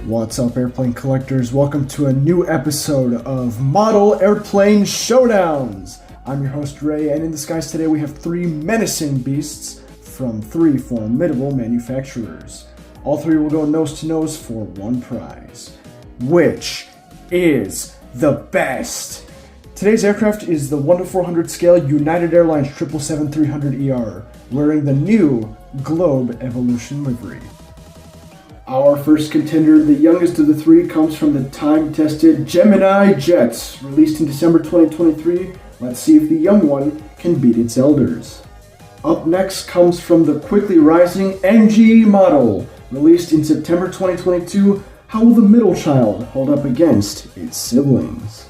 What's up, airplane collectors? Welcome to a new episode of Model Airplane Showdowns. I'm your host Ray, and in the skies today we have three menacing beasts from three formidable manufacturers. All three will go nose to nose for one prize. Which is the best? Today's aircraft is the 1:400 scale United Airlines 777-300ER, wearing the new Globe Evolution livery. Our first contender, the youngest of the three, comes from the time-tested GeminiJets, released in December 2023. Let's see if the young one can beat its elders. Up next comes from the quickly rising NG model, released in September 2022. How will the middle child hold up against its siblings?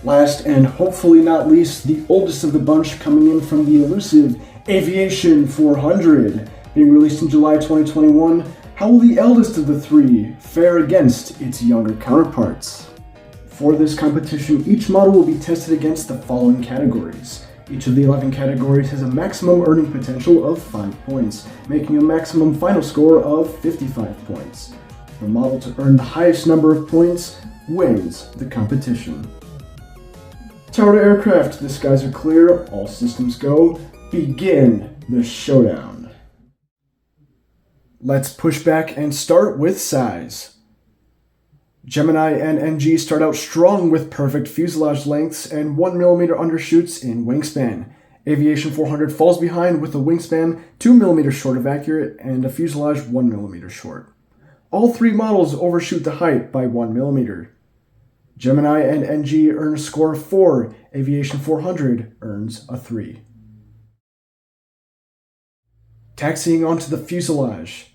Last and hopefully not least, the oldest of the bunch, coming in from the elusive Aviation 400, being released in July 2021. How will the eldest of the three fare against its younger counterparts? For this competition, each model will be tested against the following categories. Each of the 11 categories has a maximum earning potential of 5 points, making a maximum final score of 55 points. The model to earn the highest number of points wins the competition. Tower to aircraft, the skies are clear, all systems go. Begin the showdown. Let's push back and start with size. Gemini and NG start out strong with perfect fuselage lengths and 1mm undershoots in wingspan. Aviation 400 falls behind with a wingspan 2mm short of accurate and a fuselage 1mm short. All three models overshoot the height by 1mm. Gemini and NG earn a score of 4, Aviation 400 earns a 3. Taxiing onto the fuselage.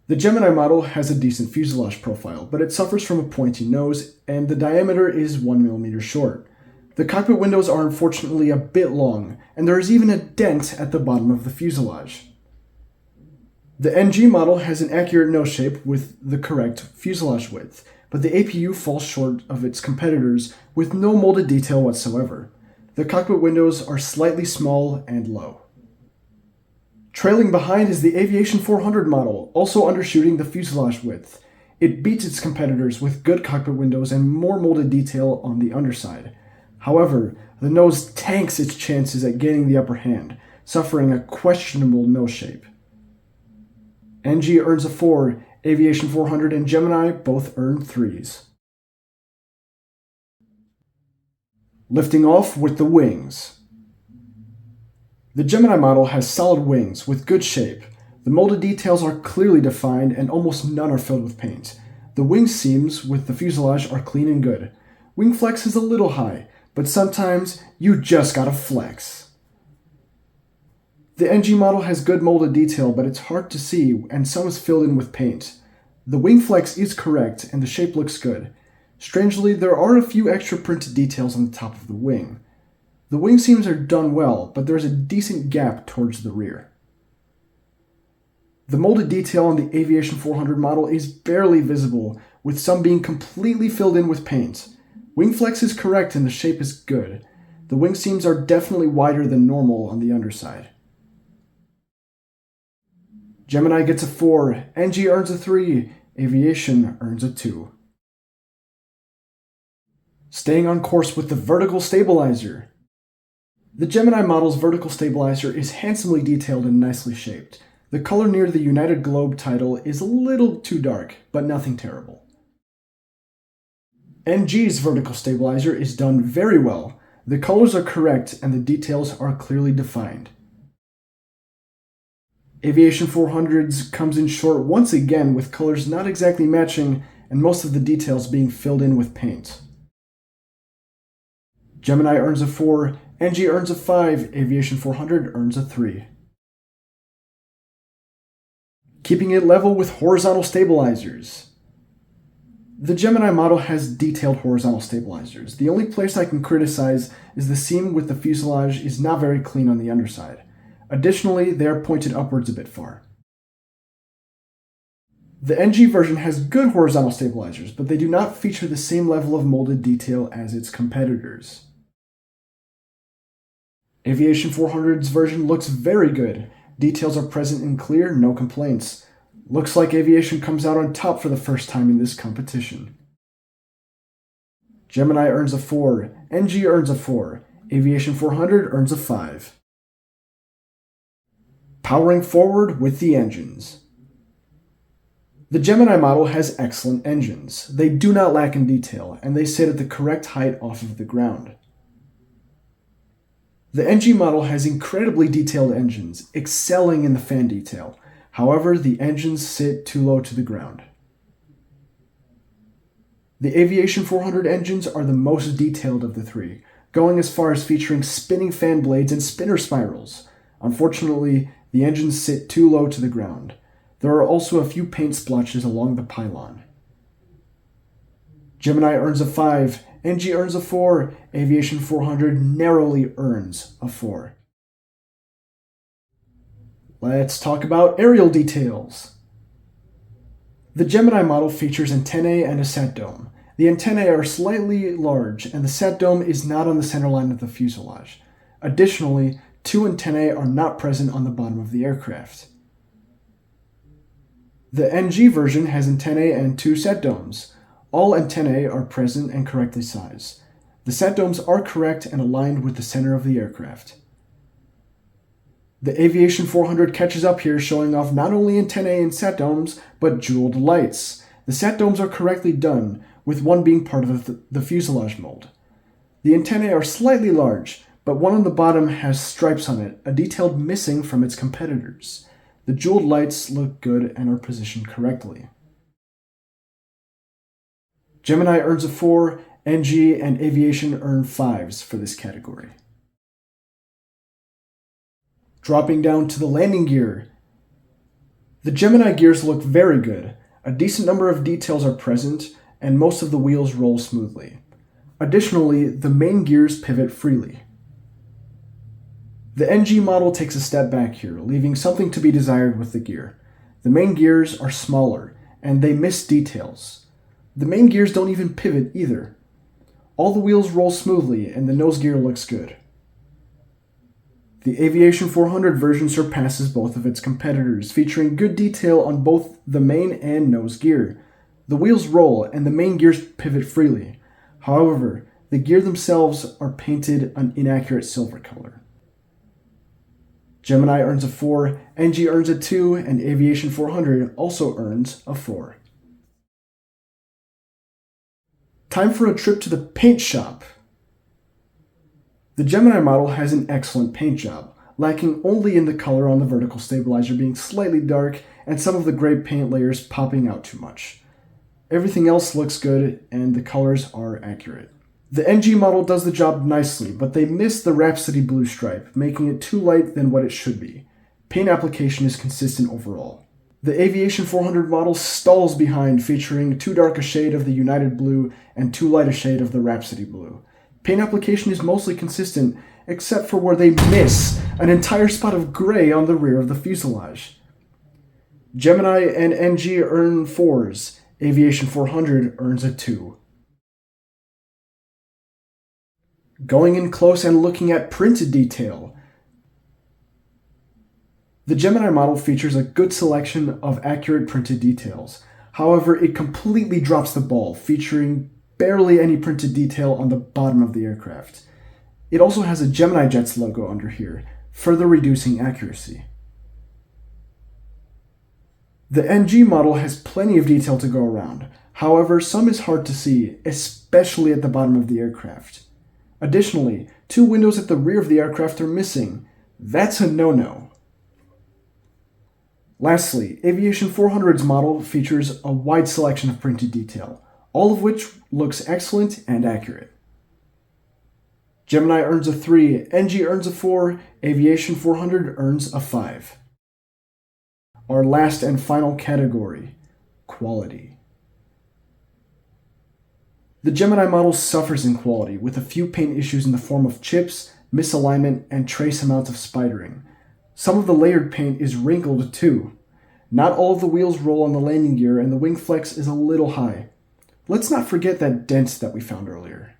The Gemini model has a decent fuselage profile, but it suffers from a pointy nose, and the diameter is 1mm short. The cockpit windows are unfortunately a bit long, and there is even a dent at the bottom of the fuselage. The NG model has an accurate nose shape with the correct fuselage width, but the APU falls short of its competitors with no molded detail whatsoever. The cockpit windows are slightly small and low. Trailing behind is the Aviation 400 model, also undershooting the fuselage width. It beats its competitors with good cockpit windows and more molded detail on the underside. However, the nose tanks its chances at gaining the upper hand, suffering a questionable nose shape. NG earns a 4, Aviation 400 and Gemini both earn 3s. Lifting off with the wings. The Gemini model has solid wings with good shape. The molded details are clearly defined and almost none are filled with paint. The wing seams with the fuselage are clean and good. Wing flex is a little high, but sometimes you just gotta flex. The NG model has good molded detail, but it's hard to see and some is filled in with paint. The wing flex is correct and the shape looks good. Strangely, there are a few extra printed details on the top of the wing. The wing seams are done well, but there is a decent gap towards the rear. The molded detail on the Aviation 400 model is barely visible, with some being completely filled in with paint. Wing flex is correct and the shape is good. The wing seams are definitely wider than normal on the underside. Gemini gets a 4, NG earns a 3, Aviation earns a 2. Staying on course with the vertical stabilizer. The Gemini model's vertical stabilizer is handsomely detailed and nicely shaped. The color near the United Globe title is a little too dark, but nothing terrible. NG's vertical stabilizer is done very well. The colors are correct and the details are clearly defined. Aviation 400's comes in short once again with colors not exactly matching and most of the details being filled in with paint. Gemini earns a 4, NG earns a 5, Aviation 400 earns a 3. Keeping it level with horizontal stabilizers. The Gemini model has detailed horizontal stabilizers. The only place I can criticize is the seam with the fuselage is not very clean on the underside. Additionally, they are pointed upwards a bit far. The NG version has good horizontal stabilizers, but they do not feature the same level of molded detail as its competitors. Aviation 400's version looks very good. Details are present and clear, no complaints. Looks like Aviation comes out on top for the first time in this competition. Gemini earns a 4, NG earns a 4, Aviation 400 earns a 5. Powering forward with the engines. The Gemini model has excellent engines. They do not lack in detail, and they sit at the correct height off of the ground. The NG model has incredibly detailed engines, excelling in the fan detail. However, the engines sit too low to the ground. The Aviation 400 engines are the most detailed of the three, going as far as featuring spinning fan blades and spinner spirals. Unfortunately, the engines sit too low to the ground. There are also a few paint splotches along the pylon. Gemini earns a 5, NG earns a 4, Aviation 400 narrowly earns a 4. Let's talk about aerial details. The Gemini model features antennae and a sat dome. The antennae are slightly large, and the sat dome is not on the center line of the fuselage. Additionally, 2 antennae are not present on the bottom of the aircraft. The NG version has antennae and 2 sat domes. All antennae are present and correctly sized. The sat domes are correct and aligned with the center of the aircraft. The Aviation 400 catches up here, showing off not only antennae and sat domes, but jeweled lights. The sat domes are correctly done, with one being part of the fuselage mold. The antennae are slightly large, but one on the bottom has stripes on it, a detail missing from its competitors. The jeweled lights look good and are positioned correctly. Gemini earns a 4, NG and Aviation earn 5s for this category. Dropping down to the landing gear. The Gemini gears look very good. A decent number of details are present, and most of the wheels roll smoothly. Additionally, the main gears pivot freely. The NG model takes a step back here, leaving something to be desired with the gear. The main gears are smaller, and they miss details. The main gears don't even pivot either. All the wheels roll smoothly, and the nose gear looks good. The Aviation 400 version surpasses both of its competitors, featuring good detail on both the main and nose gear. The wheels roll, and the main gears pivot freely. However, the gear themselves are painted an inaccurate silver color. Gemini earns a 4, NG earns a 2, and Aviation 400 also earns a 4. Time for a trip to the paint shop. The Gemini model has an excellent paint job, lacking only in the color on the vertical stabilizer being slightly dark and some of the gray paint layers popping out too much. Everything else looks good and the colors are accurate. The NG model does the job nicely, but they miss the Rhapsody blue stripe, making it too light than what it should be. Paint application is consistent overall. The Aviation 400 model stalls behind, featuring too dark a shade of the United blue and too light a shade of the Rhapsody blue. Paint application is mostly consistent, except for where they miss an entire spot of gray on the rear of the fuselage. Gemini and NG earn 4s. Aviation 400 earns a 2. Going in close and looking at printed detail. The Gemini model features a good selection of accurate printed details. However, it completely drops the ball, featuring barely any printed detail on the bottom of the aircraft. It also has a GeminiJets logo under here, further reducing accuracy. The NG model has plenty of detail to go around. However, some is hard to see, especially at the bottom of the aircraft. Additionally, 2 windows at the rear of the aircraft are missing. That's a no-no. Lastly, Aviation 400's model features a wide selection of printed detail, all of which looks excellent and accurate. Gemini earns a 3, NG earns a 4, Aviation 400 earns a 5. Our last and final category, quality. The Gemini model suffers in quality, with a few paint issues in the form of chips, misalignment, and trace amounts of spidering. Some of the layered paint is wrinkled too. Not all of the wheels roll on the landing gear, and the wing flex is a little high. Let's not forget that dent that we found earlier.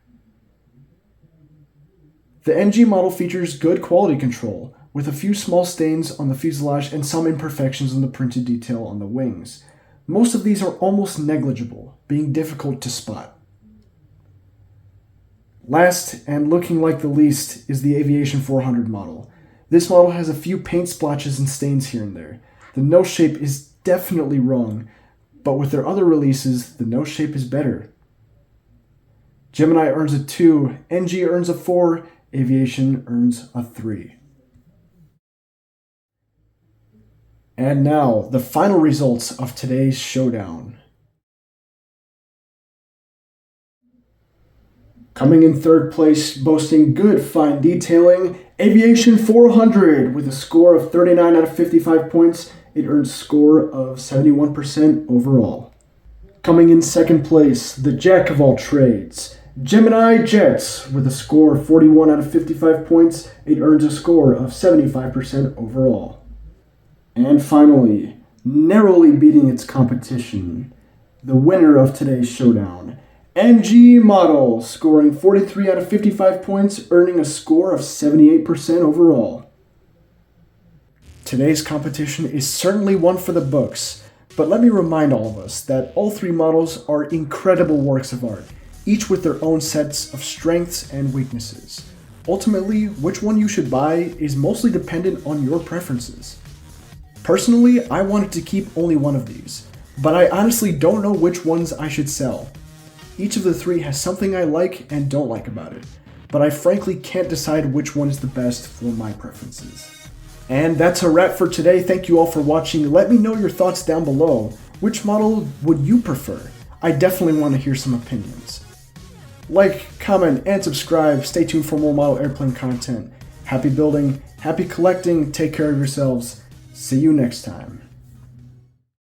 The NG model features good quality control, with a few small stains on the fuselage and some imperfections on the printed detail on the wings. Most of these are almost negligible, being difficult to spot. Last, and looking like the least, is the Aviation 400 model. This model has a few paint splotches and stains here and there. The nose shape is definitely wrong, but with their other releases, the nose shape is better. Gemini earns a 2, NG earns a 4, Aviation earns a 3. And now, the final results of today's showdown. Coming in third place, boasting good fine detailing, Aviation 400 with a score of 39 out of 55 points. It earns a score of 71% overall. Coming in second place, the jack of all trades, GeminiJets with a score of 41 out of 55 points. It earns a score of 75% overall. And finally, narrowly beating its competition, the winner of today's showdown, NG model, scoring 43 out of 55 points, earning a score of 78% overall. Today's competition is certainly one for the books, but let me remind all of us that all three models are incredible works of art, each with their own sets of strengths and weaknesses. Ultimately, which one you should buy is mostly dependent on your preferences. Personally, I wanted to keep only one of these, but I honestly don't know which ones I should sell. Each of the three has something I like and don't like about it, but I frankly can't decide which one is the best for my preferences. And that's a wrap for today. Thank you all for watching. Let me know your thoughts down below. Which model would you prefer? I definitely want to hear some opinions. Like, comment, and subscribe. Stay tuned for more model airplane content. Happy building, happy collecting, take care of yourselves. See you next time.